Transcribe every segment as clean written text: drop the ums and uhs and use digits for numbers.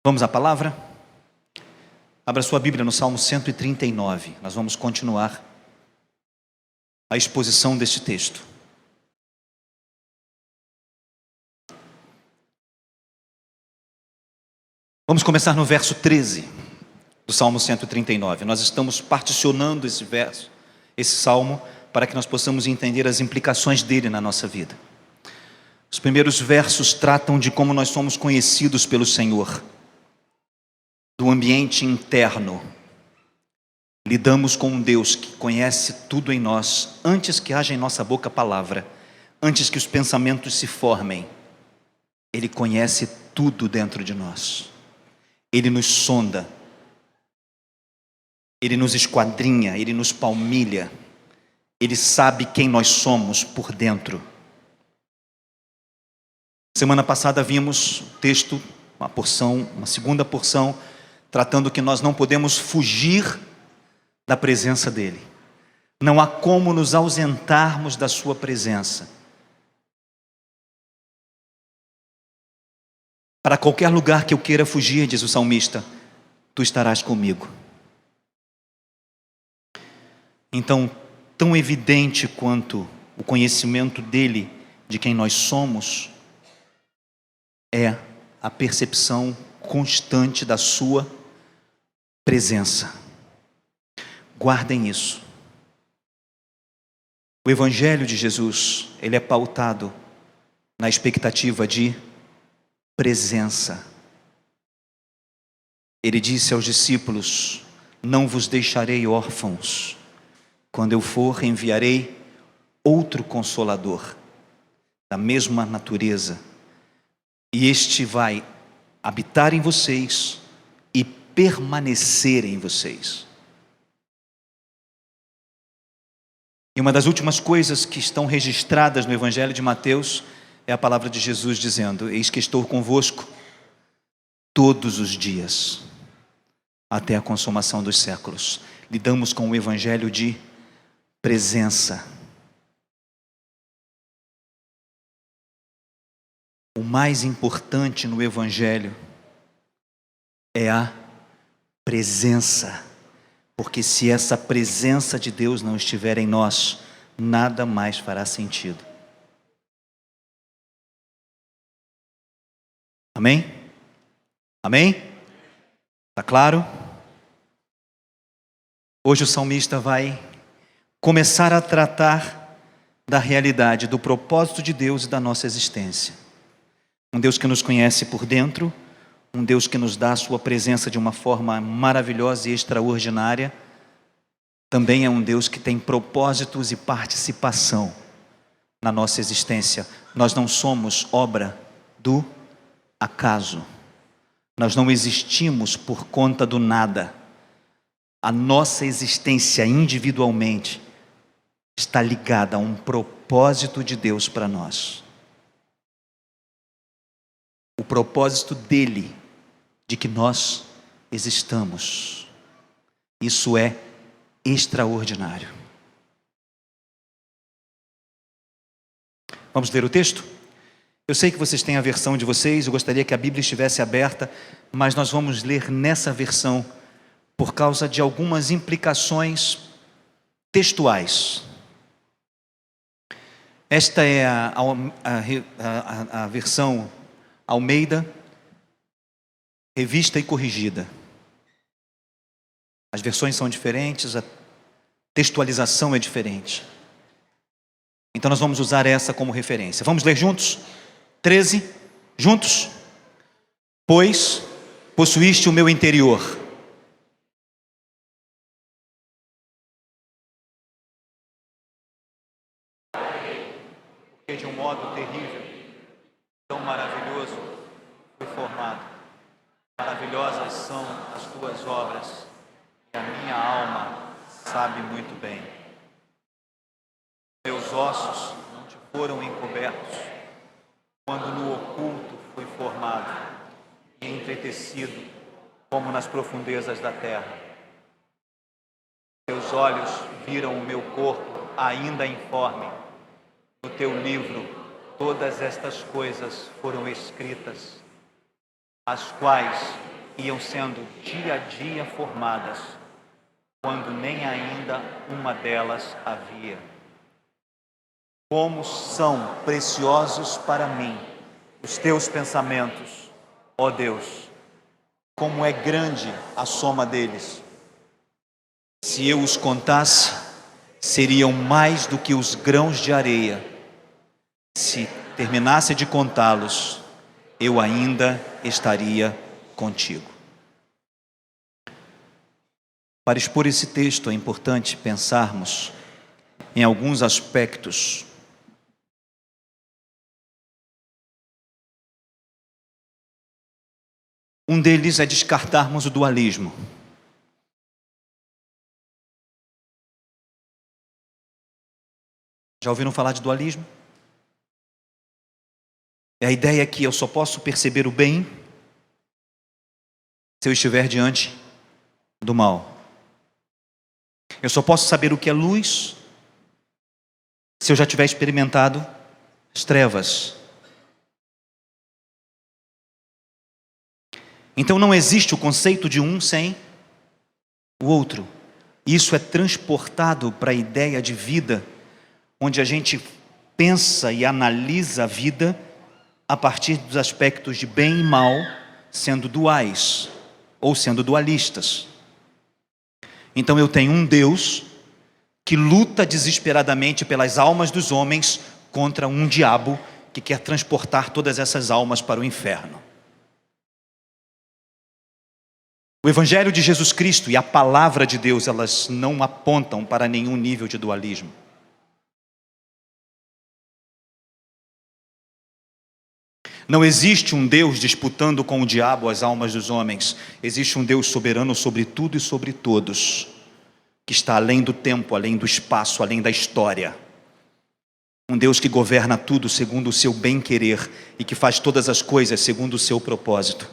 Vamos à palavra? Abra sua Bíblia no Salmo 139. Nós vamos continuar a exposição deste texto. Vamos começar no verso 13 do Salmo 139. Nós estamos particionando esse salmo, para que nós possamos entender as implicações dele na nossa vida. Os primeiros versos tratam de como nós somos conhecidos pelo Senhor, do ambiente interno. Lidamos com um Deus que conhece tudo em nós, antes que haja em nossa boca a palavra, antes que os pensamentos se formem. Ele conhece tudo dentro de nós. Ele nos sonda, Ele nos esquadrinha, Ele nos palmilha, Ele sabe quem nós somos por dentro. Semana passada vimos o texto, uma segunda porção, tratando que nós não podemos fugir da presença dEle. Não há como nos ausentarmos da sua presença. Para qualquer lugar que eu queira fugir, diz o salmista, tu estarás comigo. Então, tão evidente quanto o conhecimento dele, de quem nós somos, é a percepção constante da sua presença. Guardem isso. O Evangelho de Jesus, ele é pautado na expectativa de presença. Ele disse aos discípulos: não vos deixarei órfãos. Quando eu for, enviarei outro Consolador, da mesma natureza. E este vai habitar em vocês e permanecer em vocês. E uma das últimas coisas que estão registradas no Evangelho de Mateus é a palavra de Jesus dizendo: eis que estou convosco todos os dias, até a consumação dos séculos. Lidamos com o Evangelho de presença. O mais importante no Evangelho é a presença, porque se essa presença de Deus não estiver em nós, nada mais fará sentido. Amém? Amém? Está claro? Hoje o salmista vai começar a tratar da realidade, do propósito de Deus e da nossa existência. Um Deus que nos conhece por dentro, um Deus que nos dá a sua presença de uma forma maravilhosa e extraordinária. Também é um Deus que tem propósitos e participação na nossa existência. Nós não somos obra do acaso. Nós não existimos por conta do nada. A nossa existência individualmente está ligada a um propósito de Deus para nós. O propósito dele, de que nós existamos. Isso é extraordinário. Vamos ler o texto? Eu sei que vocês têm a versão de vocês, eu gostaria que a Bíblia estivesse aberta, mas nós vamos ler nessa versão por causa de algumas implicações textuais. Esta é a versão Almeida, revista e corrigida. As versões são diferentes, a textualização é diferente. Então nós vamos usar essa como referência. Vamos ler juntos? 13, juntos? Pois possuíste o meu interior. Porque de um modo terrível, tão maravilhoso, fui formado. Maravilhosas são as tuas obras, e a minha alma sabe muito bem. Meus ossos não te foram encobertos, quando no oculto fui formado e entretecido, como nas profundezas da terra. Teus olhos viram o meu corpo ainda informe. No teu livro todas estas coisas foram escritas, as quais iam sendo dia a dia formadas, quando nem ainda uma delas havia. Como são preciosos para mim os teus pensamentos, ó Deus, como é grande a soma deles. Se eu os contasse, seriam mais do que os grãos de areia. Se terminasse de contá-los, eu ainda estaria contigo. Para expor esse texto, é importante pensarmos em alguns aspectos. Um deles é descartarmos o dualismo. Já ouviram falar de dualismo? É a ideia que eu só posso perceber o bem se eu estiver diante do mal. Eu só posso saber o que é luz se eu já tiver experimentado as trevas. Então não existe o conceito de um sem o outro. Isso é transportado para a ideia de vida, onde a gente pensa e analisa a vida a partir dos aspectos de bem e mal, sendo duais ou sendo dualistas. Então eu tenho um Deus que luta desesperadamente pelas almas dos homens contra um diabo que quer transportar todas essas almas para o inferno. O Evangelho de Jesus Cristo e a Palavra de Deus, elas não apontam para nenhum nível de dualismo. Não existe um Deus disputando com o diabo as almas dos homens. Existe um Deus soberano sobre tudo e sobre todos, que está além do tempo, além do espaço, além da história. Um Deus que governa tudo segundo o seu bem-querer e que faz todas as coisas segundo o seu propósito.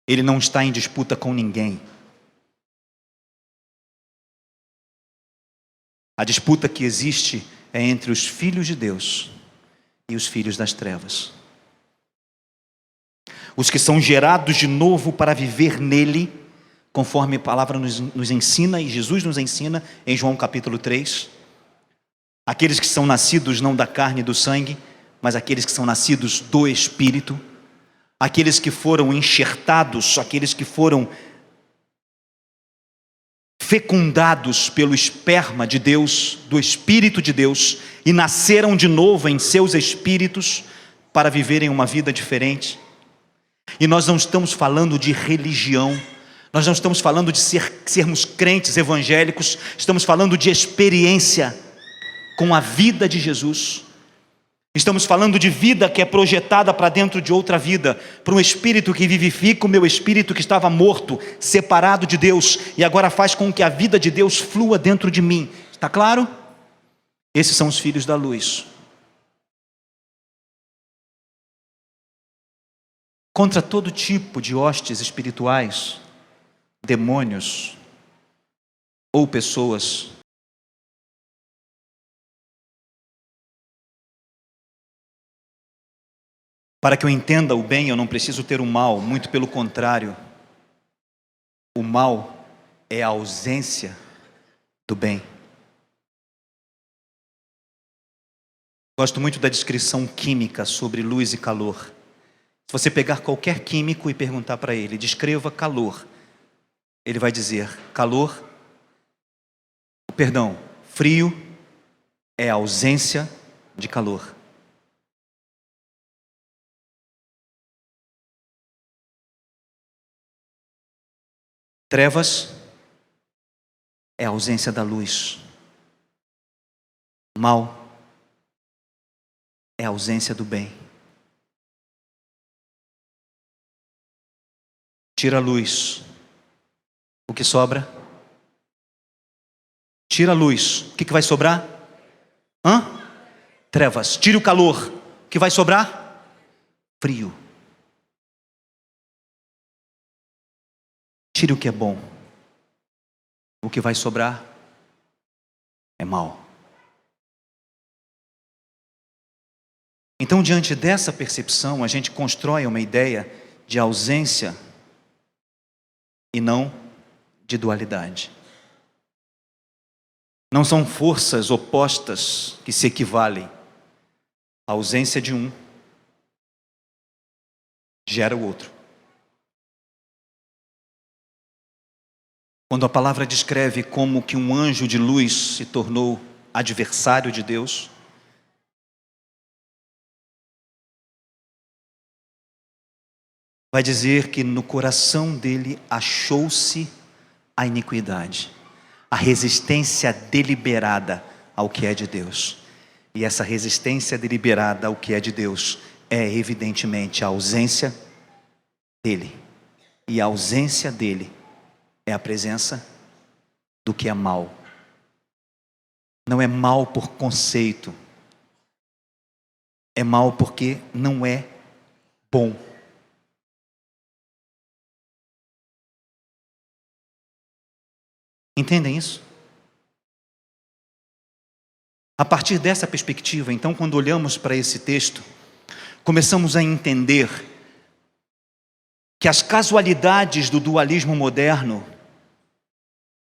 Ele não está em disputa com ninguém. A disputa que existe é entre os filhos de Deus e os filhos das trevas. Os que são gerados de novo para viver nele, conforme a palavra nos ensina e Jesus nos ensina em João capítulo 3. Aqueles que são nascidos não da carne e do sangue, mas aqueles que são nascidos do Espírito. Aqueles que foram enxertados, aqueles que foram fecundados pelo esperma de Deus, do Espírito de Deus, e nasceram de novo em seus espíritos para viverem uma vida diferente. E nós não estamos falando de religião, nós não estamos falando de sermos crentes evangélicos, estamos falando de experiência com a vida de Jesus. Estamos falando de vida que é projetada para dentro de outra vida, para um espírito que vivifica o meu espírito que estava morto, separado de Deus, e agora faz com que a vida de Deus flua dentro de mim. Está claro? Esses são os filhos da luz. Contra todo tipo de hostes espirituais, demônios ou pessoas, para que eu entenda o bem, eu não preciso ter o mal, muito pelo contrário. O mal é a ausência do bem. Gosto muito da descrição química sobre luz e calor. Se você pegar qualquer químico e perguntar para ele, descreva calor, ele vai dizer, frio é a ausência de calor. Trevas é a ausência da luz. Mal é a ausência do bem. Tira a luz, o que sobra? Tira a luz, o que vai sobrar? Trevas. Tira o calor, o que vai sobrar? Frio. Tire o que é bom, o que vai sobrar é mal. Então, diante dessa percepção, a gente constrói uma ideia de ausência e não de dualidade. Não são forças opostas que se equivalem. A ausência de um gera o outro. Quando a palavra descreve como que um anjo de luz se tornou adversário de Deus, vai dizer que no coração dele achou-se a iniquidade, a resistência deliberada ao que é de Deus. E essa resistência deliberada ao que é de Deus é evidentemente a ausência dele. E a ausência dele é a presença do que é mal. Não é mal por conceito. É mal porque não é bom. Entendem isso? A partir dessa perspectiva, então, quando olhamos para esse texto, começamos a entender que as casualidades do dualismo moderno,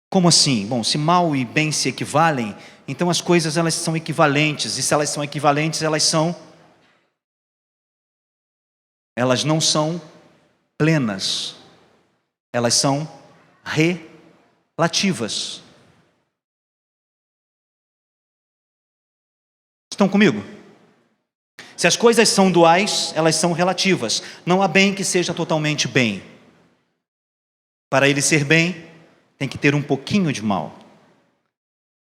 como assim? Bom, se mal e bem se equivalem, então as coisas elas são equivalentes, e se elas são equivalentes, elas não são plenas, elas são relativas. Estão comigo? Se as coisas são duais, elas são relativas. Não há bem que seja totalmente bem. Para ele ser bem, tem que ter um pouquinho de mal.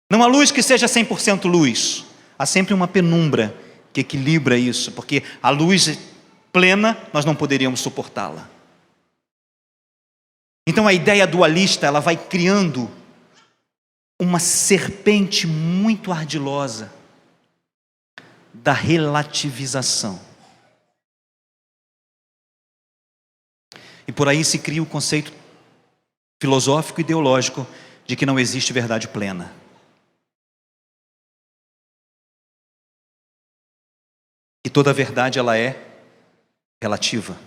Não há luz que seja 100% luz. Há sempre uma penumbra que equilibra isso, porque a luz plena, nós não poderíamos suportá-la. Então a ideia dualista, ela vai criando uma serpente muito ardilosa da relativização. E por aí se cria o conceito filosófico e ideológico de que não existe verdade plena. E toda verdade ela é relativa.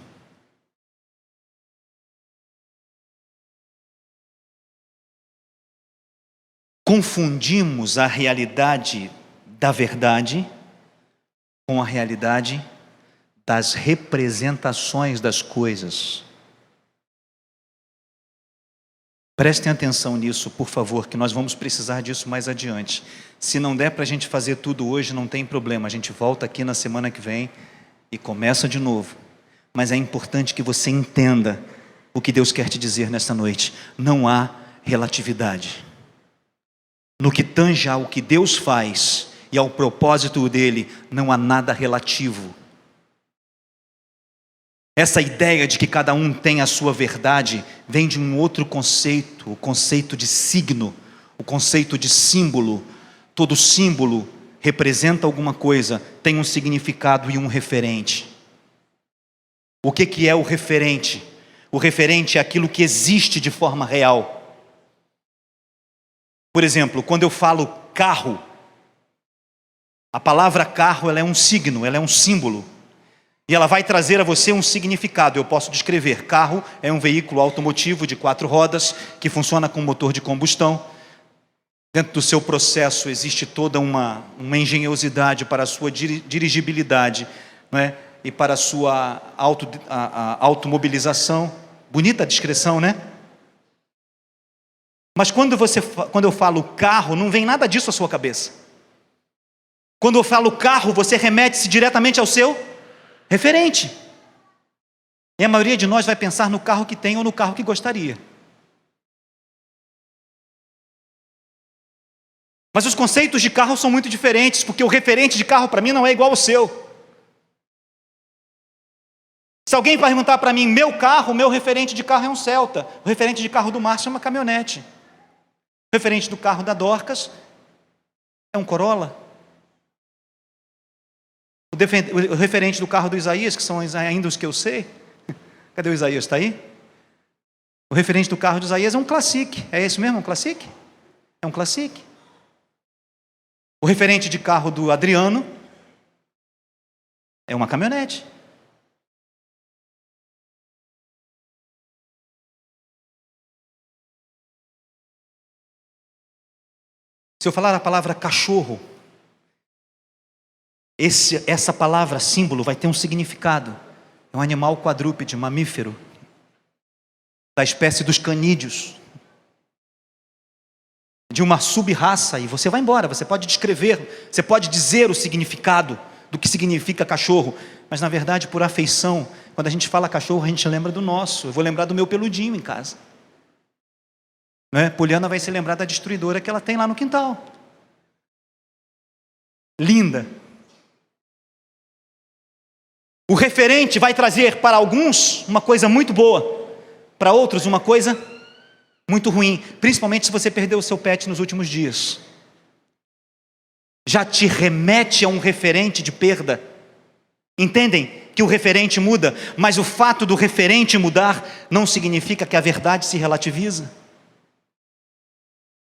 Confundimos a realidade da verdade com a realidade das representações das coisas. Prestem atenção nisso, por favor, que nós vamos precisar disso mais adiante. Se não der para a gente fazer tudo hoje, não tem problema. A gente volta aqui na semana que vem e começa de novo. Mas é importante que você entenda o que Deus quer te dizer nesta noite. Não há relatividade. No que tange ao que Deus faz e ao propósito dele, não há nada relativo. Essa ideia de que cada um tem a sua verdade vem de um outro conceito, o conceito de signo, o conceito de símbolo. Todo símbolo representa alguma coisa, tem um significado e um referente. O que é o referente? O referente é aquilo que existe de forma real. Por exemplo, quando eu falo carro, a palavra carro ela é um signo, ela é um símbolo. E ela vai trazer a você um significado. Eu posso descrever: carro é um veículo automotivo de 4 rodas que funciona com motor de combustão. Dentro do seu processo existe toda uma engenhosidade para a sua dirigibilidade, não é? E para a sua automobilização. Bonita a descrição, né? Mas quando eu falo carro, não vem nada disso à sua cabeça. Quando eu falo carro, você remete-se diretamente ao seu referente. E a maioria de nós vai pensar no carro que tem ou no carro que gostaria. Mas os conceitos de carro são muito diferentes, porque o referente de carro para mim não é igual ao seu. Se alguém perguntar para mim, meu carro, meu referente de carro é um Celta. O referente de carro do Márcio é uma caminhonete. O referente do carro da Dorcas é um Corolla. O referente do carro do Isaías, que são ainda os que eu sei. Cadê o Isaías? Está aí? O referente do carro do Isaías é um Classic. É esse mesmo, um Classic? É um Classic. O referente de carro do Adriano é uma caminhonete. Se eu falar a palavra cachorro, essa palavra símbolo vai ter um significado. É um animal quadrúpede, mamífero, da espécie dos canídeos, de uma sub-raça, e você vai embora, você pode descrever, você pode dizer o significado do que significa cachorro, mas na verdade, por afeição, quando a gente fala cachorro, a gente lembra do nosso. Eu vou lembrar do meu peludinho em casa, não é? Poliana vai se lembrar da destruidora que ela tem lá no quintal, linda. O referente vai trazer para alguns uma coisa muito boa, para outros uma coisa muito ruim, principalmente se você perdeu o seu pet nos últimos dias. Já te remete a um referente de perda. Entendem que o referente muda, mas o fato do referente mudar não significa que a verdade se relativiza.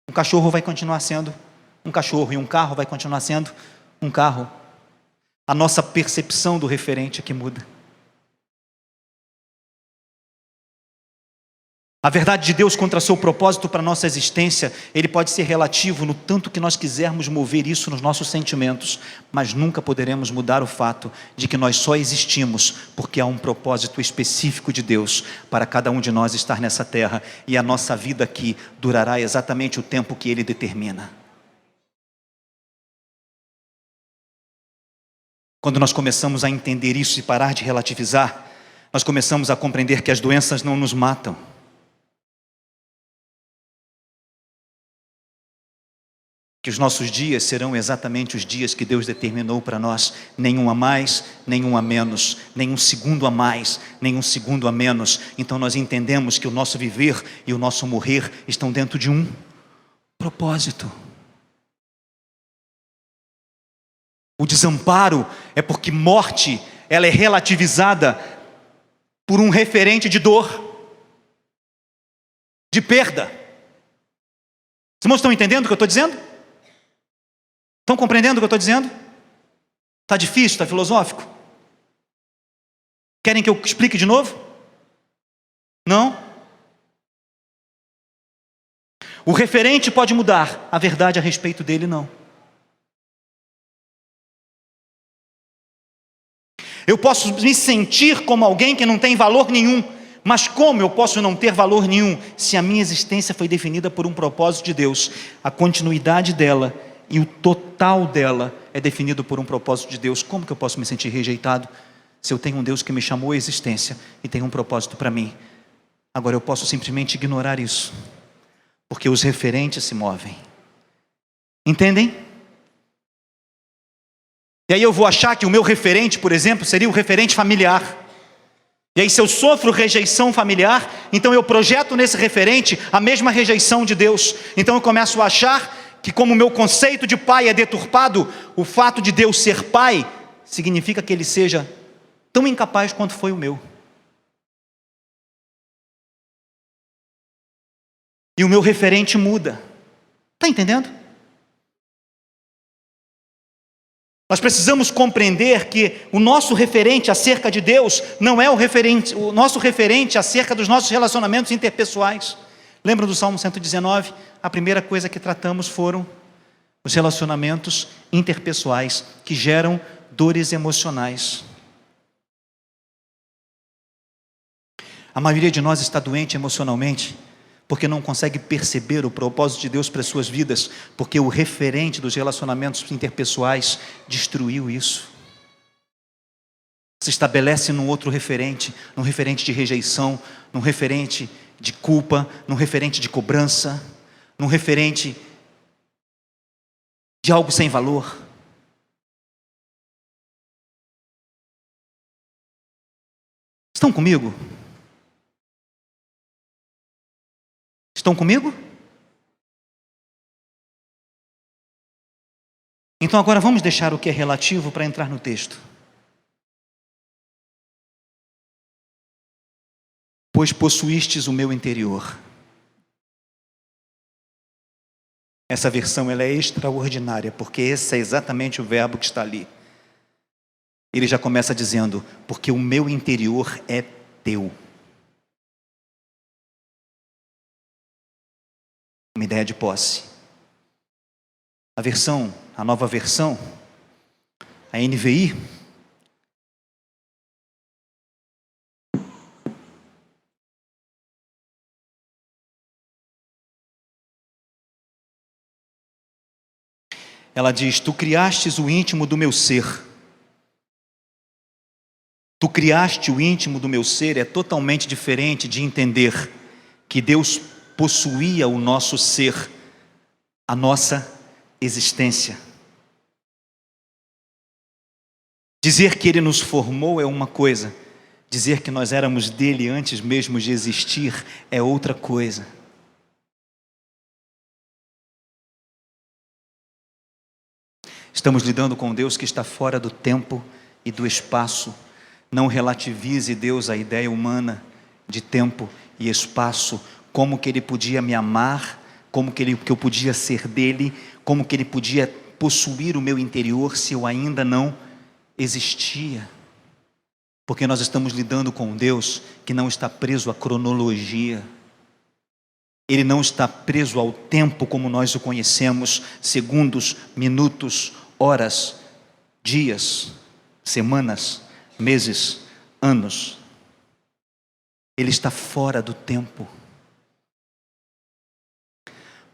Um cachorro vai continuar sendo um cachorro e um carro vai continuar sendo um carro. A nossa percepção do referente é que muda. A verdade de Deus contra seu propósito para a nossa existência, ele pode ser relativo no tanto que nós quisermos mover isso nos nossos sentimentos, mas nunca poderemos mudar o fato de que nós só existimos porque há um propósito específico de Deus para cada um de nós estar nessa terra, e a nossa vida aqui durará exatamente o tempo que ele determina. Quando nós começamos a entender isso e parar de relativizar, nós começamos a compreender que as doenças não nos matam. Que os nossos dias serão exatamente os dias que Deus determinou para nós, nenhum a mais, nenhum a menos, nenhum segundo a mais, nenhum segundo a menos. Então nós entendemos que o nosso viver e o nosso morrer estão dentro de um propósito. O desamparo é porque morte, ela é relativizada por um referente de dor, de perda. Os irmãos estão entendendo o que eu estou dizendo? Estão compreendendo o que eu estou dizendo? Está difícil, está filosófico? Querem que eu explique de novo? Não? O referente pode mudar, a verdade a respeito dele não. Eu posso me sentir como alguém que não tem valor nenhum, mas como eu posso não ter valor nenhum se a minha existência foi definida por um propósito de Deus? A continuidade dela e o total dela é definido por um propósito de Deus. Como que eu posso me sentir rejeitado se eu tenho um Deus que me chamou à existência e tem um propósito para mim? Agora eu posso simplesmente ignorar isso, porque os referentes se movem. Entendem? E aí eu vou achar que o meu referente, por exemplo, seria o referente familiar. E aí se eu sofro rejeição familiar, então eu projeto nesse referente a mesma rejeição de Deus. Então eu começo a achar que, como o meu conceito de pai é deturpado, o fato de Deus ser pai significa que ele seja tão incapaz quanto foi o meu. E o meu referente muda. Está entendendo? Nós precisamos compreender que o nosso referente acerca de Deus não é o nosso referente acerca dos nossos relacionamentos interpessoais. Lembram do Salmo 119? A primeira coisa que tratamos foram os relacionamentos interpessoais que geram dores emocionais. A maioria de nós está doente emocionalmente porque não consegue perceber o propósito de Deus para as suas vidas, porque o referente dos relacionamentos interpessoais destruiu isso. Se estabelece num outro referente, num referente de rejeição, num referente de culpa, num referente de cobrança, num referente de algo sem valor. Estão comigo? Estão comigo? Então agora vamos deixar o que é relativo para entrar no texto. Pois possuístes o meu interior. Essa versão ela é extraordinária, porque esse é exatamente o verbo que está ali. Ele já começa dizendo, porque o meu interior é teu. Uma ideia de posse. a nova versão, a NVI, ela diz: tu criastes o íntimo do meu ser. Tu criaste o íntimo do meu ser é totalmente diferente de entender que Deus possuía o nosso ser, a nossa existência. Dizer que Ele nos formou é uma coisa, dizer que nós éramos dele antes mesmo de existir é outra coisa. Estamos lidando com Deus que está fora do tempo e do espaço. Não relativize Deus a ideia humana de tempo e espaço, como que Ele podia me amar, como que eu podia ser dele, como que Ele podia possuir o meu interior se eu ainda não existia. Porque nós estamos lidando com um Deus que não está preso à cronologia. Ele não está preso ao tempo como nós o conhecemos, segundos, minutos, horas, dias, semanas, meses, anos. Ele está fora do tempo.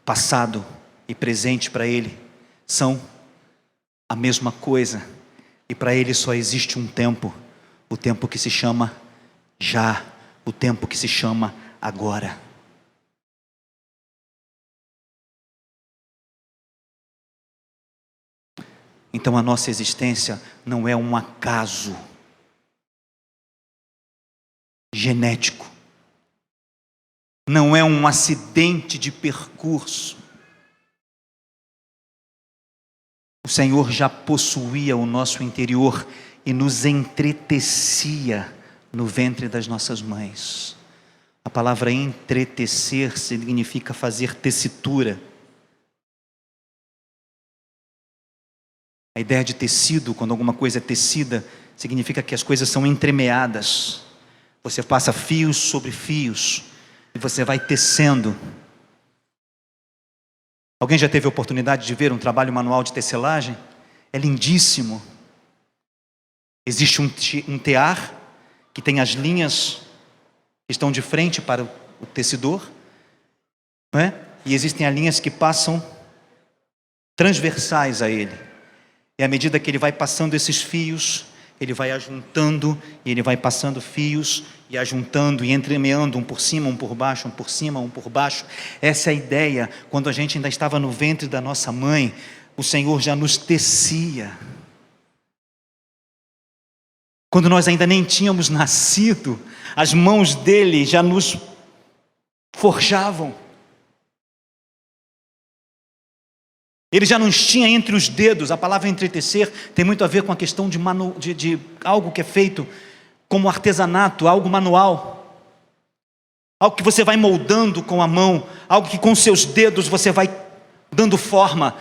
Passado e presente para Ele são a mesma coisa. E para Ele só existe um tempo. O tempo que se chama já. O tempo que se chama agora. Então a nossa existência não é um acaso genético. Não é um acidente de percurso. O Senhor já possuía o nosso interior e nos entretecia no ventre das nossas mães. A palavra entretecer significa fazer tessitura. A ideia de tecido, quando alguma coisa é tecida, significa que as coisas são entremeadas. Você passa fios sobre fios e você vai tecendo. Alguém já teve a oportunidade de ver um trabalho manual de tecelagem? É lindíssimo. Existe um tear que tem as linhas que estão de frente para o tecidor, não é? E existem as linhas que passam transversais a ele. E à medida que ele vai passando esses fios, ele vai ajuntando, e ele vai passando fios, e ajuntando, e entremeando, um por cima, um por baixo, um por cima, um por baixo. Essa é a ideia. Quando a gente ainda estava no ventre da nossa mãe, o Senhor já nos tecia. Quando nós ainda nem tínhamos nascido, as mãos dele já nos forjavam. Ele já nos tinha entre os dedos. A palavra entretecer tem muito a ver com a questão de algo que é feito como artesanato, algo manual. Algo que você vai moldando com a mão, algo que com seus dedos você vai dando forma.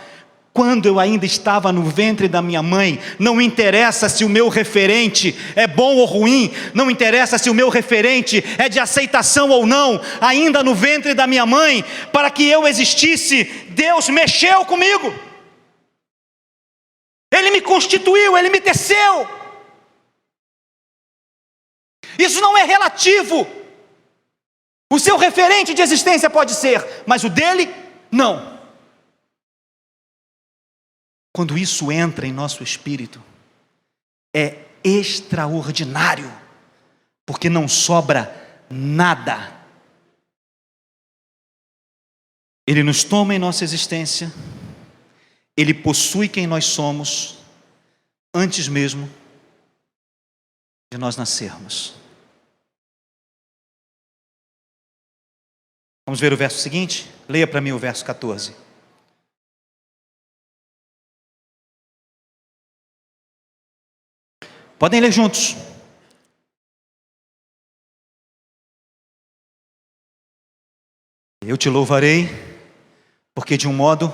Quando eu ainda estava no ventre da minha mãe, não interessa se o meu referente é bom ou ruim, não interessa se o meu referente é de aceitação ou não, ainda no ventre da minha mãe, para que eu existisse, Deus mexeu comigo. Ele me constituiu, Ele me teceu. Isso não é relativo. O seu referente de existência pode ser, mas o dele, não. Quando isso entra em nosso espírito, é extraordinário, porque não sobra nada. Ele nos toma em nossa existência, Ele possui quem nós somos, antes mesmo de nós nascermos. Vamos ver o verso seguinte? Leia para mim o verso 14. Podem ler juntos. Eu te louvarei, porque de um modo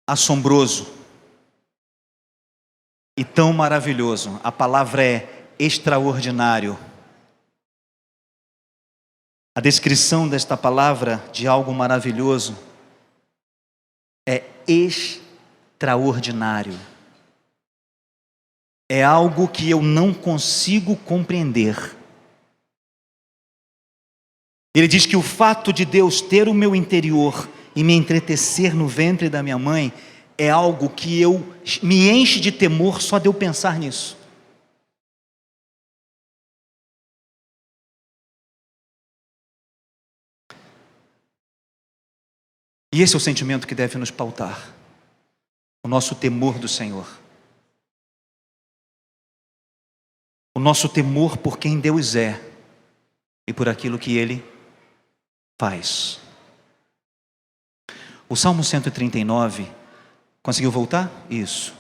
assombroso e tão maravilhoso, a palavra é extraordinário. A descrição desta palavra de algo maravilhoso é extraordinário. É algo que eu não consigo compreender. Ele diz que o fato de Deus ter o meu interior e me entretecer no ventre da minha mãe é algo que me enche de temor só de eu pensar nisso. E esse é o sentimento que deve nos pautar, o nosso temor do Senhor, o nosso temor por quem Deus é e por aquilo que Ele faz. O Salmo 139, conseguiu voltar? Isso.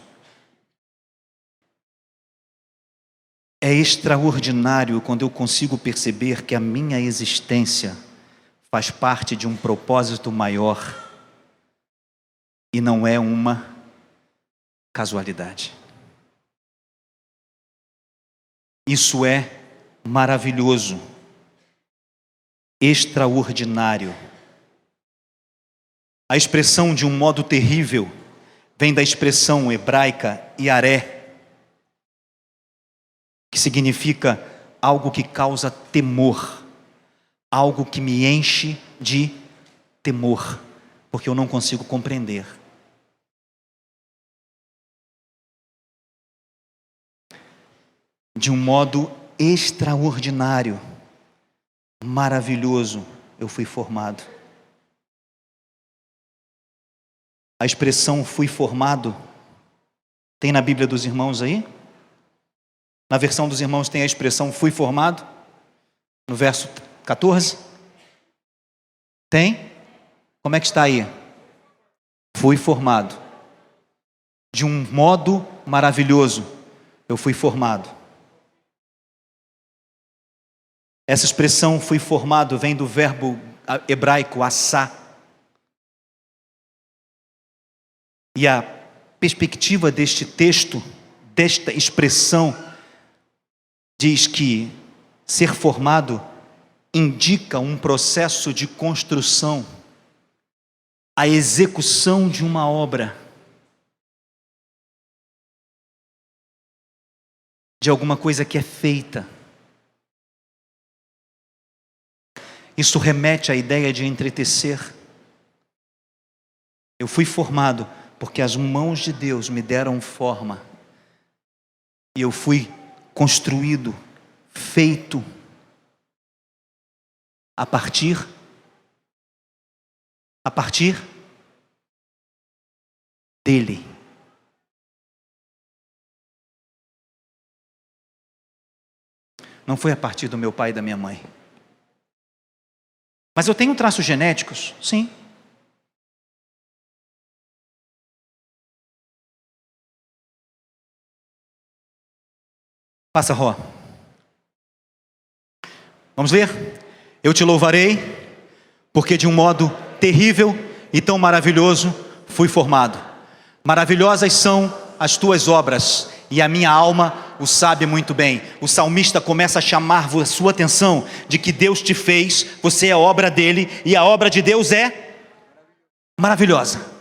É extraordinário quando eu consigo perceber que a minha existência faz parte de um propósito maior e não é uma casualidade. Isso é maravilhoso, extraordinário. A expressão de um modo terrível vem da expressão hebraica yaré, que significa algo que causa temor, algo que me enche de temor, porque eu não consigo compreender. De um modo extraordinário, maravilhoso, eu fui formado. A expressão fui formado, tem na Bíblia dos irmãos aí? Na versão dos irmãos tem a expressão fui formado? No verso 14? Tem? Como é que está aí? Fui formado. De um modo maravilhoso, eu fui formado. Essa expressão fui formado vem do verbo hebraico assá. E a perspectiva deste texto, desta expressão, diz que ser formado indica um processo de construção, a execução de uma obra, de alguma coisa que é feita. Isso remete à ideia de entretecer. Eu fui formado porque as mãos de Deus me deram forma. E eu fui construído, feito, a partir dele. Não foi a partir do meu pai e da minha mãe. Mas eu tenho traços genéticos? Sim. Passa, Ró. Vamos ler? Eu te louvarei, porque de um modo terrível e tão maravilhoso fui formado. Maravilhosas são as tuas obras, e a minha alma o sabe muito bem. O salmista começa a chamar a sua atenção de que Deus te fez, você é a obra dele, e a obra de Deus é maravilhosa.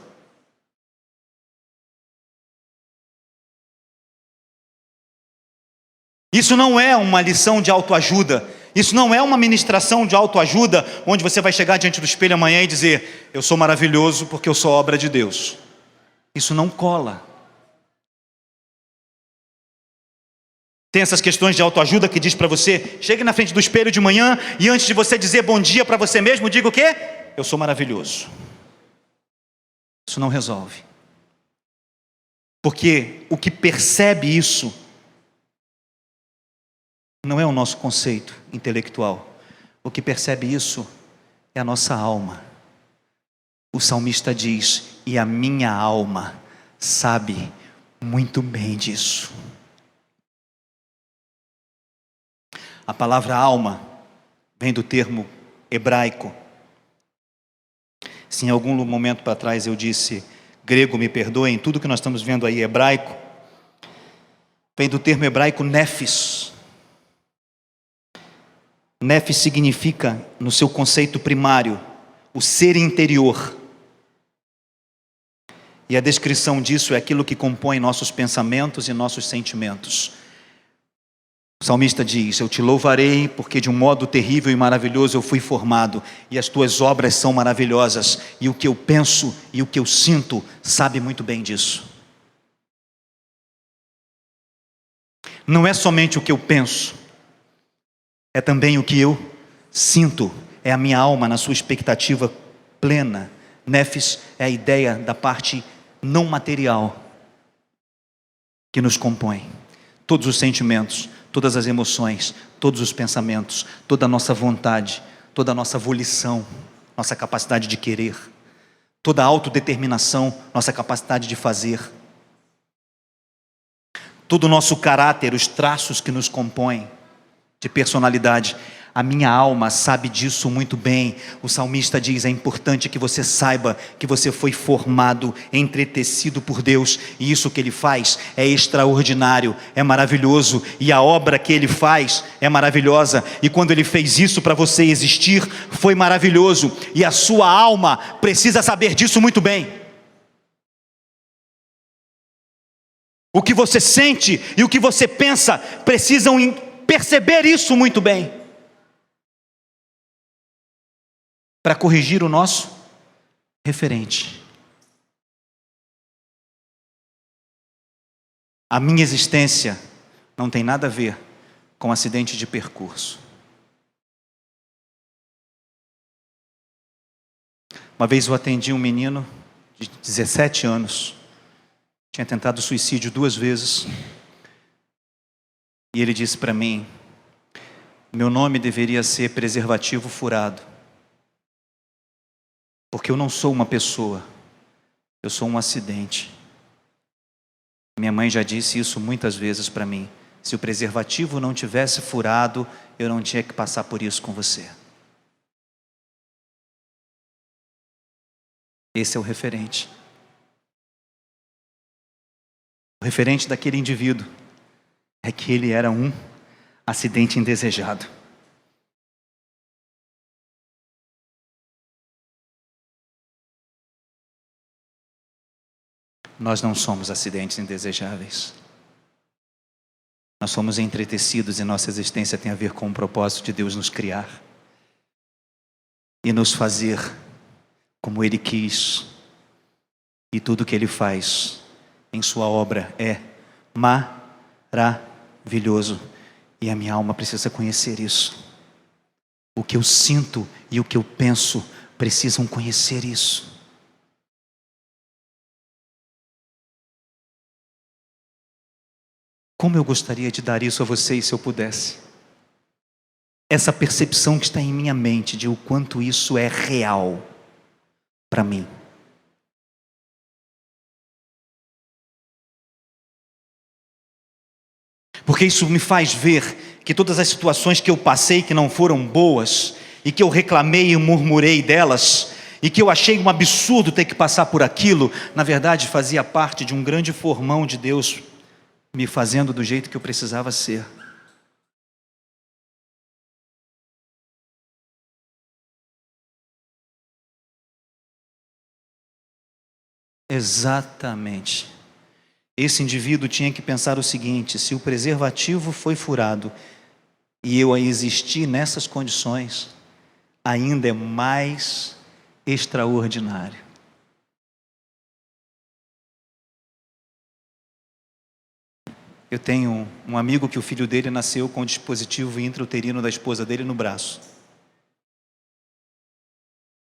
Isso não é uma lição de autoajuda, isso não é uma ministração de autoajuda, onde você vai chegar diante do espelho amanhã e dizer, eu sou maravilhoso porque eu sou obra de Deus. Isso não cola. Tem essas questões de autoajuda que diz para você, chegue na frente do espelho de manhã e antes de você dizer bom dia para você mesmo, diga o quê? Eu sou maravilhoso. Isso não resolve. Porque o que percebe isso não é o nosso conceito intelectual. O que percebe isso é a nossa alma. O salmista diz, e a minha alma sabe muito bem disso. A palavra alma vem do termo hebraico. Se em algum momento para trás eu disse grego, me perdoem, tudo que nós estamos vendo aí hebraico, vem do termo hebraico nefis. Nefis significa, no seu conceito primário, o ser interior. E a descrição disso é aquilo que compõe nossos pensamentos e nossos sentimentos. O salmista diz: eu te louvarei porque de um modo terrível e maravilhoso eu fui formado, e as tuas obras são maravilhosas, e o que eu penso e o que eu sinto sabe muito bem disso. Não é somente o que eu penso, é também o que eu sinto, é a minha alma na sua expectativa plena. Nefes é a ideia da parte não material que nos compõe. Todos os sentimentos, todas as emoções, todos os pensamentos, toda a nossa vontade, toda a nossa volição, nossa capacidade de querer, toda a autodeterminação, nossa capacidade de fazer, todo o nosso caráter, os traços que nos compõem de personalidade. A minha alma sabe disso muito bem. O salmista diz: é importante que você saiba que você foi formado, entretecido por Deus, e isso que Ele faz é extraordinário, é maravilhoso, e a obra que Ele faz é maravilhosa, e quando Ele fez isso para você existir, foi maravilhoso, e a sua alma precisa saber disso muito bem. O que você sente e o que você pensa precisam perceber isso muito bem, para corrigir o nosso referente. A minha existência não tem nada a ver com acidente de percurso. Uma vez eu atendi um menino de 17 anos, tinha tentado suicídio 2 vezes, e ele disse para mim: meu nome deveria ser preservativo furado, porque eu não sou uma pessoa, eu sou um acidente. Minha mãe já disse isso muitas vezes para mim: se o preservativo não tivesse furado, eu não tinha que passar por isso com você. Esse é o referente. O referente daquele indivíduo é que ele era um acidente indesejado. Nós não somos acidentes indesejáveis. Nós somos entretecidos e nossa existência tem a ver com o propósito de Deus nos criar e nos fazer como Ele quis. E tudo que Ele faz em sua obra é maravilhoso. E a minha alma precisa conhecer isso. O que eu sinto e o que eu penso precisam conhecer isso. Como eu gostaria de dar isso a vocês se eu pudesse. Essa percepção que está em minha mente de o quanto isso é real para mim. Porque isso me faz ver que todas as situações que eu passei que não foram boas, e que eu reclamei e murmurei delas, e que eu achei um absurdo ter que passar por aquilo, na verdade fazia parte de um grande formão de Deus me fazendo do jeito que eu precisava ser. Exatamente. Esse indivíduo tinha que pensar o seguinte: se o preservativo foi furado e eu a existir nessas condições, ainda é mais extraordinário. Eu tenho um amigo que o filho dele nasceu com o dispositivo intrauterino da esposa dele no braço.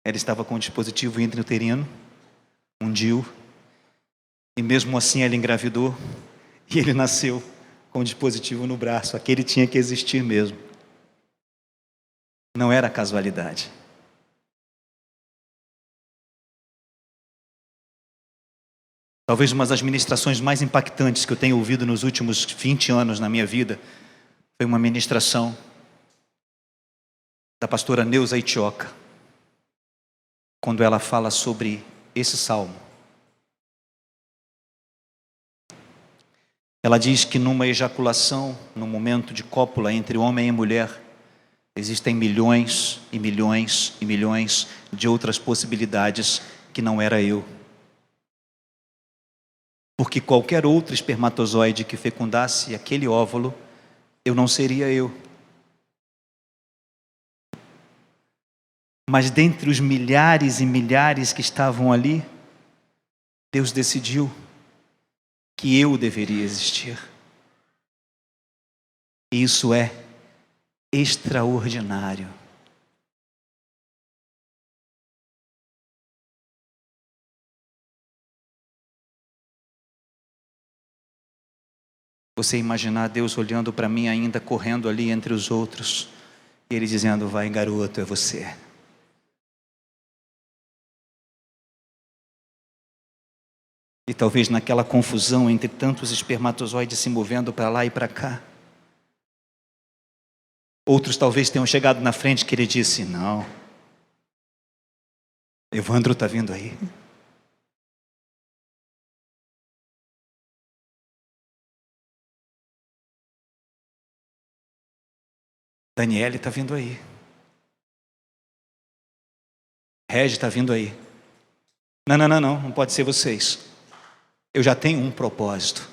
Ela estava com o dispositivo intrauterino, um DIU, e mesmo assim ela engravidou, e ele nasceu com o dispositivo no braço. Aquele tinha que existir mesmo. Não era casualidade. Talvez uma das ministrações mais impactantes que eu tenho ouvido nos últimos 20 anos na minha vida foi uma ministração da pastora Neuza Itioca, quando ela fala sobre esse salmo. Ela diz que numa ejaculação, num momento de cópula entre homem e mulher, existem milhões e milhões e milhões de outras possibilidades que não era eu. porque qualquer outro espermatozoide que fecundasse aquele óvulo, eu não seria eu. Mas dentre os milhares e milhares que estavam ali, Deus decidiu que eu deveria existir. E isso é extraordinário. Você imaginar Deus olhando para mim ainda, correndo ali entre os outros, e Ele dizendo: vai garoto, é você. E talvez naquela confusão entre tantos espermatozoides se movendo para lá e para cá, outros talvez tenham chegado na frente que Ele disse: não, Evandro está vindo aí. Daniele está vindo aí. Regi está vindo aí. Não pode ser vocês. Eu já tenho um propósito.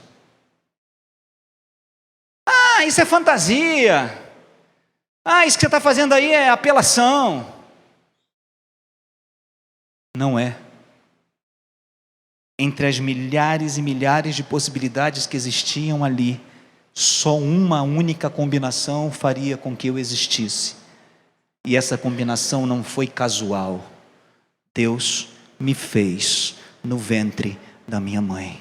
Ah, isso é fantasia. Ah, isso que você está fazendo aí é apelação. Não é. Entre as milhares e milhares de possibilidades que existiam ali, só uma única combinação faria com que eu existisse. E essa combinação não foi casual. Deus me fez no ventre da minha mãe.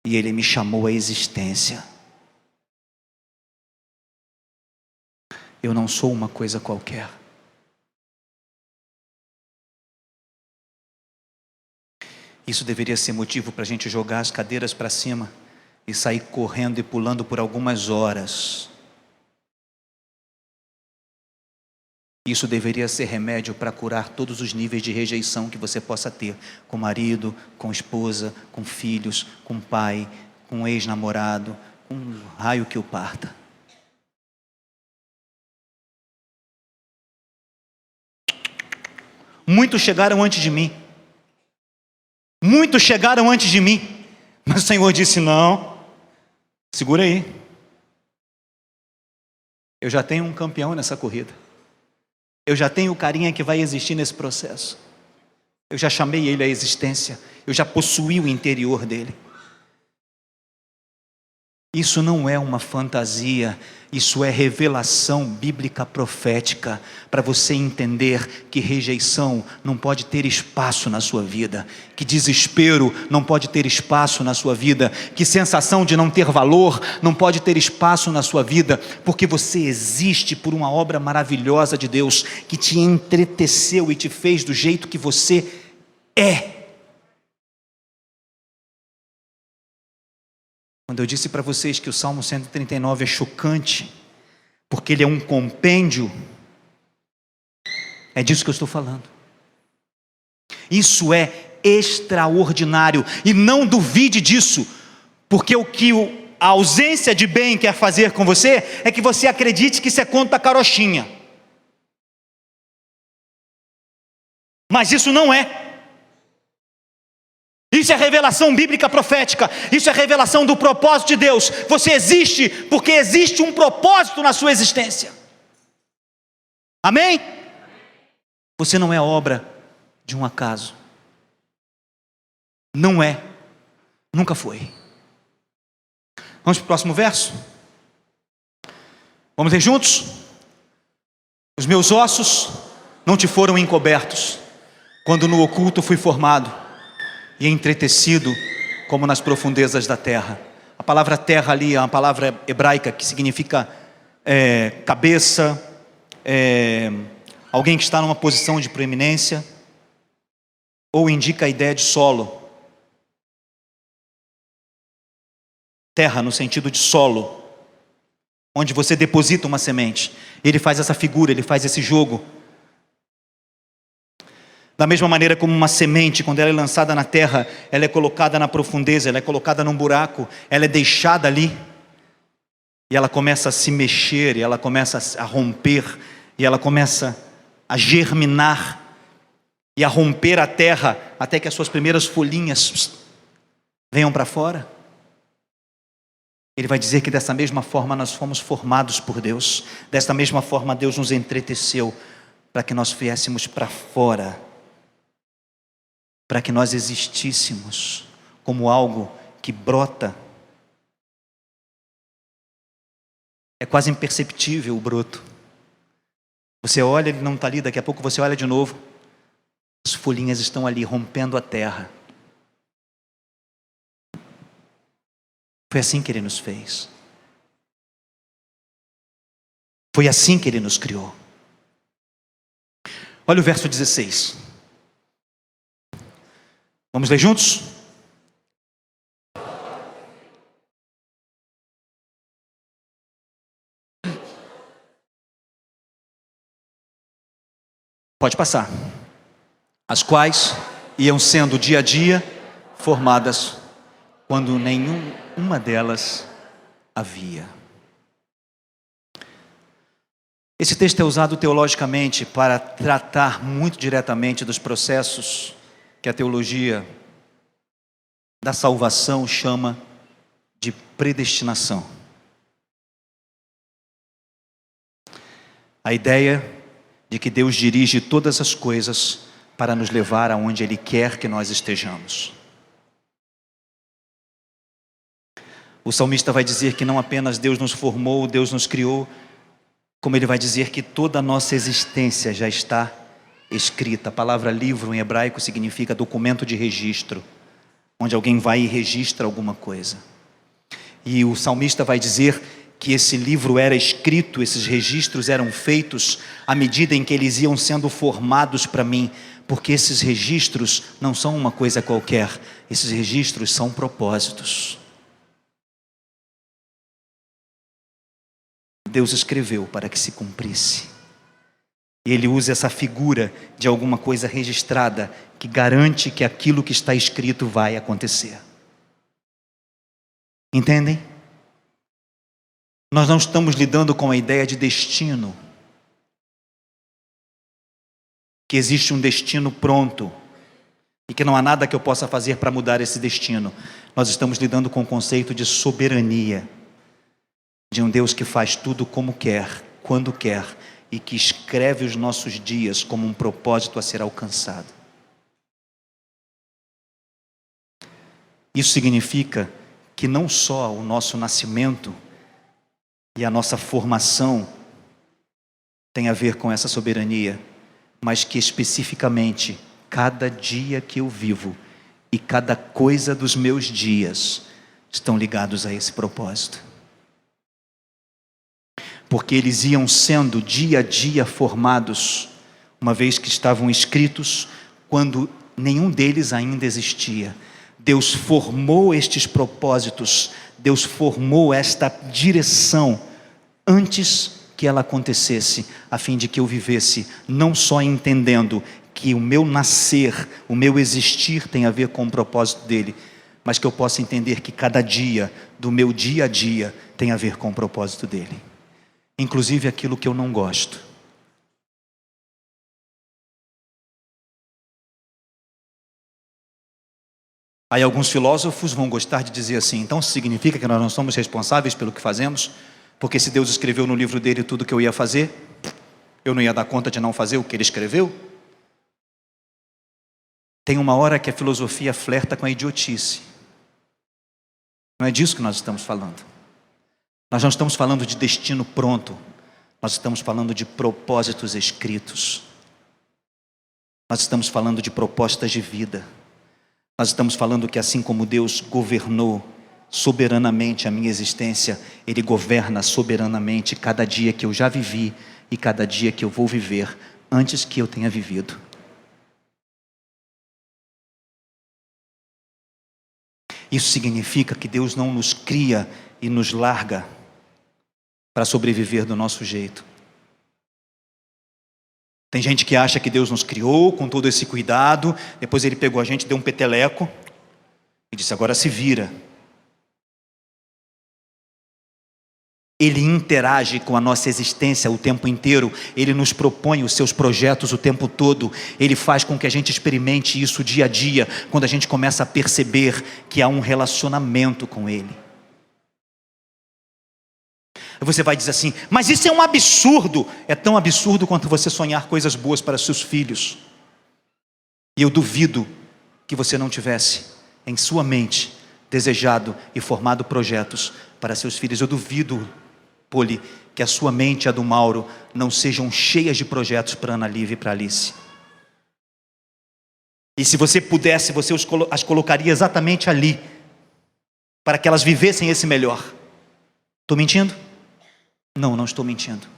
E Ele me chamou à existência. Eu não sou uma coisa qualquer. Isso deveria ser motivo para a gente jogar as cadeiras para cima e sair correndo e pulando por algumas horas. Isso deveria ser remédio para curar todos os níveis de rejeição que você possa ter, com marido, com esposa, com filhos, com pai, com ex-namorado, com um raio que o parta. Muitos chegaram antes de mim. Muitos chegaram antes de mim. Mas o Senhor disse: não, segura aí. Eu já tenho um campeão nessa corrida. Eu já tenho o carinha que vai existir nesse processo. Eu já chamei ele à existência. Eu já possuí o interior dele. Isso não é uma fantasia, isso é revelação bíblica profética, para você entender que rejeição não pode ter espaço na sua vida, que desespero não pode ter espaço na sua vida, que sensação de não ter valor não pode ter espaço na sua vida, porque você existe por uma obra maravilhosa de Deus, que te entreteceu e te fez do jeito que você é. Quando eu disse para vocês que o Salmo 139 é chocante, porque ele é um compêndio, é disso que eu estou falando. Isso é extraordinário, e não duvide disso, porque o que a ausência de bem quer fazer com você, é que você acredite que isso é conta carochinha. Mas isso não é. Isso é revelação bíblica profética. Isso é revelação do propósito de Deus. Você existe porque existe um propósito na sua existência. Amém? Você não é obra de um acaso. Não é. Nunca foi. Vamos para o próximo verso? Vamos ler juntos? Os meus ossos não te foram encobertos, quando no oculto fui formado e entretecido como nas profundezas da terra. A palavra terra ali é uma palavra hebraica que significa cabeça, alguém que está numa posição de preeminência, ou indica a ideia de solo. Terra no sentido de solo, onde você deposita uma semente. Ele faz essa figura, ele faz esse jogo. Da mesma maneira como uma semente, quando ela é lançada na terra, ela é colocada na profundeza, ela é colocada num buraco, ela é deixada ali, e ela começa a se mexer, e ela começa a romper, e ela começa a germinar, e a romper a terra, até que as suas primeiras folhinhas venham para fora. Ele vai dizer que dessa mesma forma nós fomos formados por Deus. Desta mesma forma Deus nos entreteceu para que nós viéssemos para fora, para que nós existíssemos como algo que brota. É quase imperceptível o broto. Você olha, ele não está ali, daqui a pouco você olha de novo, as folhinhas estão ali rompendo a terra. Foi assim que Ele nos fez. Foi assim que Ele nos criou. Olha o verso 16. Vamos ler juntos? Pode passar. As quais iam sendo dia a dia formadas, quando nenhuma delas havia. Esse texto é usado teologicamente para tratar muito diretamente dos processos que a teologia da salvação chama de predestinação. A ideia de que Deus dirige todas as coisas para nos levar aonde Ele quer que nós estejamos. O salmista vai dizer que não apenas Deus nos formou, Deus nos criou, como ele vai dizer que toda a nossa existência já está escrita. A palavra livro em hebraico significa documento de registro, onde alguém vai e registra alguma coisa. E o salmista vai dizer que esse livro era escrito, esses registros eram feitos à medida em que eles iam sendo formados para mim, porque esses registros não são uma coisa qualquer, esses registros são propósitos. Deus escreveu para que se cumprisse. E Ele usa essa figura de alguma coisa registrada que garante que aquilo que está escrito vai acontecer. Entendem? Nós não estamos lidando com a ideia de destino, que existe um destino pronto e que não há nada que eu possa fazer para mudar esse destino. Nós estamos lidando com o conceito de soberania, de um Deus que faz tudo como quer, quando quer, e que escreve os nossos dias como um propósito a ser alcançado. Isso significa que não só o nosso nascimento e a nossa formação tem a ver com essa soberania, mas que especificamente cada dia que eu vivo e cada coisa dos meus dias estão ligados a esse propósito. Porque eles iam sendo dia a dia formados, uma vez que estavam escritos, quando nenhum deles ainda existia. Deus formou estes propósitos, Deus formou esta direção antes que ela acontecesse, a fim de que eu vivesse não só entendendo que o meu nascer, o meu existir tem a ver com o propósito dele, mas que eu possa entender que cada dia do meu dia a dia tem a ver com o propósito dele. Inclusive aquilo que eu não gosto. Aí alguns filósofos vão gostar de dizer assim, então significa que nós não somos responsáveis pelo que fazemos? Porque se Deus escreveu no livro dele tudo que eu ia fazer, eu não ia dar conta de não fazer o que ele escreveu? Tem uma hora que a filosofia flerta com a idiotice. Não é disso que nós estamos falando. Nós não estamos falando de destino pronto, nós estamos falando de propósitos escritos. Nós estamos falando de propostas de vida. Nós estamos falando que assim como Deus governou soberanamente a minha existência, Ele governa soberanamente cada dia que eu já vivi e cada dia que eu vou viver antes que eu tenha vivido. Isso significa que Deus não nos cria e nos larga para sobreviver do nosso jeito. Tem gente que acha que Deus nos criou com todo esse cuidado, depois Ele pegou a gente, deu um peteleco e disse, agora se vira. Ele interage com a nossa existência o tempo inteiro. Ele nos propõe os seus projetos o tempo todo. Ele faz com que a gente experimente isso dia a dia, quando a gente começa a perceber que há um relacionamento com Ele. Você vai dizer assim: mas isso é um absurdo. É tão absurdo quanto você sonhar coisas boas para seus filhos. E eu duvido que você não tivesse em sua mente desejado e formado projetos para seus filhos. Eu duvido, Poli, que a sua mente e a do Mauro não sejam cheias de projetos para Ana Lívia e para Alice. E se você pudesse, você as colocaria exatamente ali, para que elas vivessem esse melhor. Estou mentindo? Não, não estou mentindo.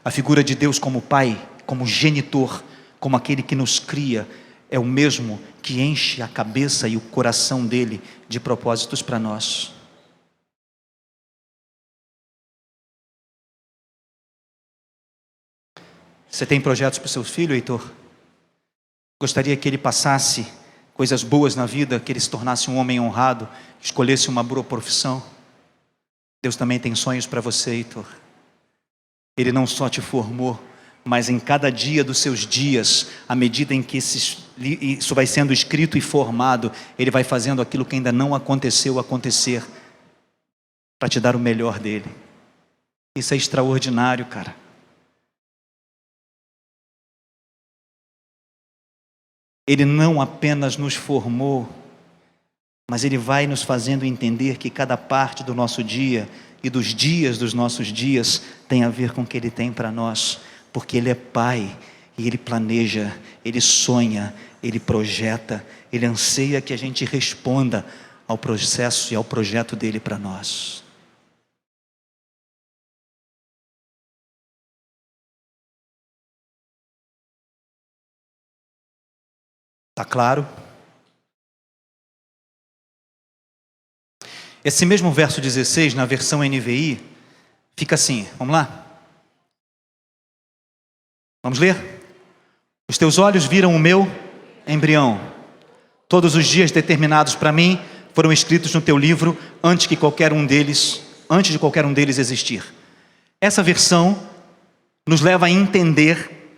A figura de Deus como Pai, como genitor, como aquele que nos cria, é o mesmo que enche a cabeça e o coração dele de propósitos para nós. Você tem projetos para o seu filho, Heitor? Gostaria que ele passasse coisas boas na vida, que ele se tornasse um homem honrado, escolhesse uma boa profissão? Deus também tem sonhos para você, Heitor. Ele não só te formou, mas em cada dia dos seus dias, à medida em que isso vai sendo escrito e formado, Ele vai fazendo aquilo que ainda não aconteceu acontecer, para te dar o melhor dele. Isso é extraordinário, cara. Ele não apenas nos formou, mas Ele vai nos fazendo entender que cada parte do nosso dia e dos dias dos nossos dias tem a ver com o que Ele tem para nós, porque Ele é Pai e Ele planeja, Ele sonha, Ele projeta, Ele anseia que a gente responda ao processo e ao projeto dele para nós. Está claro? Esse mesmo verso 16, na versão NVI, fica assim, vamos lá? Vamos ler? Os teus olhos viram o meu embrião. Todos os dias determinados para mim foram escritos no teu livro antes de qualquer um deles existir. Essa versão nos leva a entender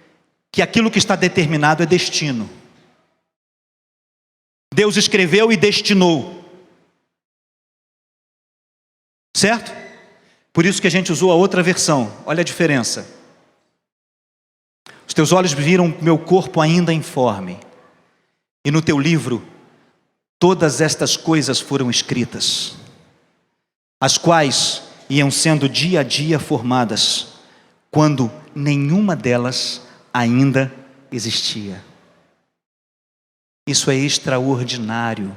que aquilo que está determinado é destino. Deus escreveu e destinou. Certo? Por isso que a gente usou a outra versão. Olha a diferença. Os teus olhos viram meu corpo ainda informe, e no teu livro todas estas coisas foram escritas, as quais iam sendo dia a dia formadas, quando nenhuma delas ainda existia. Isso é extraordinário.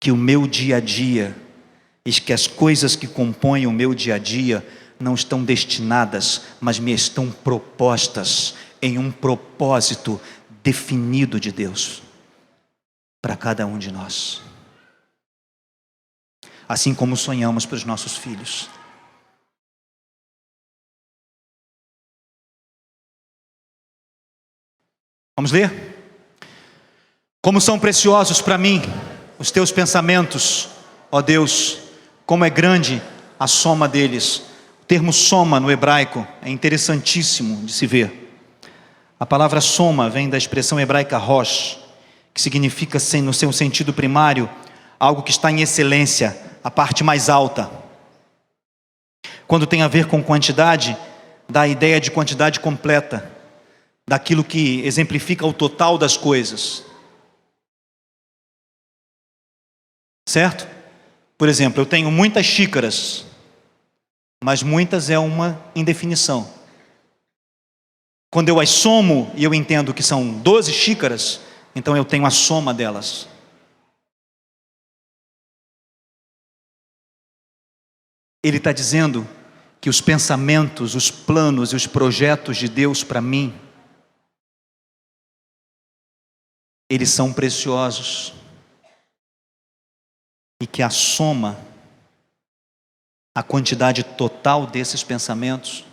Que o meu dia a dia, e que as coisas que compõem o meu dia a dia não estão destinadas, mas me estão propostas em um propósito definido de Deus para cada um de nós. Assim como sonhamos para os nossos filhos. Vamos ler? Como são preciosos para mim os teus pensamentos, ó Deus, como é grande a soma deles. O termo soma no hebraico é interessantíssimo de se ver. A palavra soma vem da expressão hebraica rosh, que significa, no seu sentido primário, algo que está em excelência, a parte mais alta. Quando tem a ver com quantidade, dá a ideia de quantidade completa, daquilo que exemplifica o total das coisas. Certo? Por exemplo, eu tenho muitas xícaras, mas muitas é uma indefinição. Quando eu as somo e eu entendo que são 12 xícaras, então eu tenho a soma delas. Ele está dizendo que os pensamentos, os planos e os projetos de Deus para mim, eles são preciosos. E que a soma, a quantidade total desses pensamentos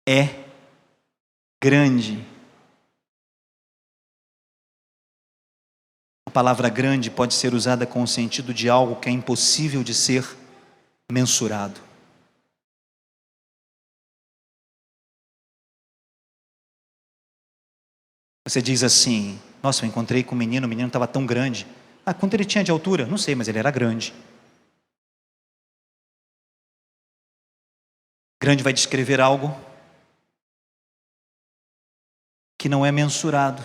é grande. palavra grande pode ser usada com o sentido de algo que é impossível de ser mensurado. Você diz assim: nossa, eu encontrei com o menino estava tão grande. Ah, quanto ele tinha de altura? Não sei, mas ele era grande. Grande vai descrever algo que não é mensurado.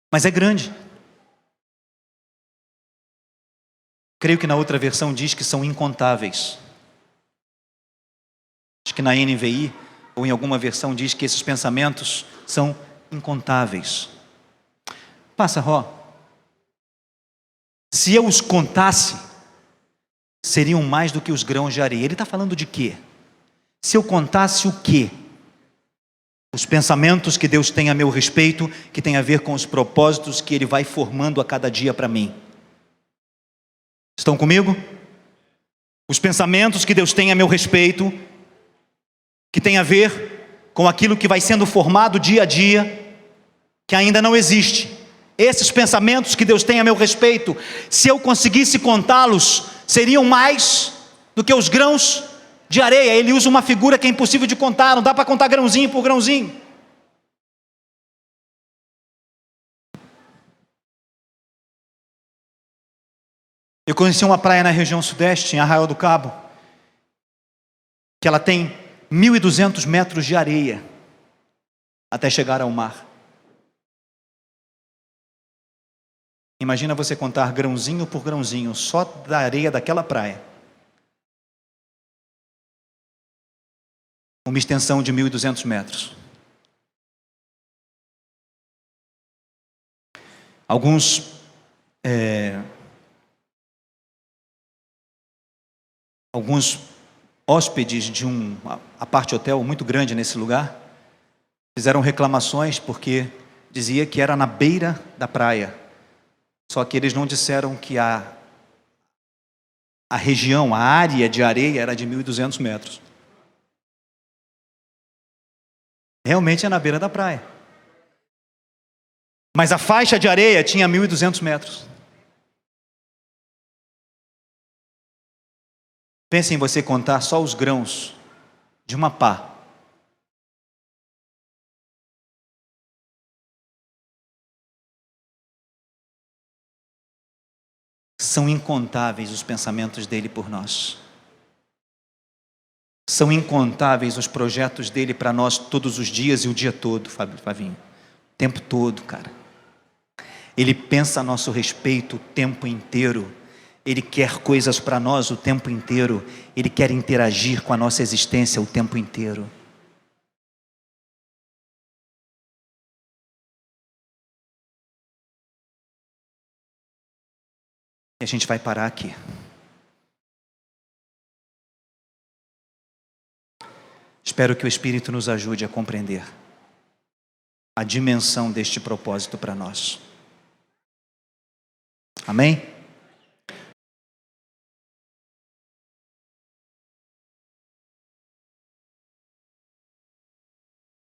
Mas é grande. Creio que na outra versão diz que são incontáveis. Acho que na NVI, ou em alguma versão, diz que esses pensamentos são incontáveis. Passa, Ró. Se eu os contasse, seriam mais do que os grãos de areia. Ele está falando de quê? Se eu contasse o quê? Os pensamentos que Deus tem a meu respeito, que tem a ver com os propósitos que Ele vai formando a cada dia para mim. Estão comigo? Os pensamentos que Deus tem a meu respeito, que tem a ver com aquilo que vai sendo formado dia a dia, que ainda não existe. Esses pensamentos que Deus tem a meu respeito, se eu conseguisse contá-los, seriam mais do que os grãos de areia. Ele usa uma figura que é impossível de contar, não dá para contar grãozinho por grãozinho. Eu conheci uma praia na região sudeste, em Arraial do Cabo, que ela tem 1.200 metros de areia até chegar ao mar. Imagina você contar grãozinho por grãozinho, só da areia daquela praia. Uma extensão de 1.200 metros. Alguns hóspedes de um apart hotel muito grande nesse lugar fizeram reclamações porque dizia que era na beira da praia. Só que eles não disseram que a região, a área de areia era de 1.200 metros. Realmente é na beira da praia. Mas a faixa de areia tinha 1.200 metros. Pense em você contar só os grãos de uma pá. São incontáveis os pensamentos dele por nós. São incontáveis os projetos dele para nós todos os dias e o dia todo, Flavinho. O tempo todo, cara. Ele pensa a nosso respeito o tempo inteiro. Ele quer coisas para nós o tempo inteiro. Ele quer interagir com a nossa existência o tempo inteiro. E a gente vai parar aqui. Espero que o Espírito nos ajude a compreender a dimensão deste propósito para nós. Amém?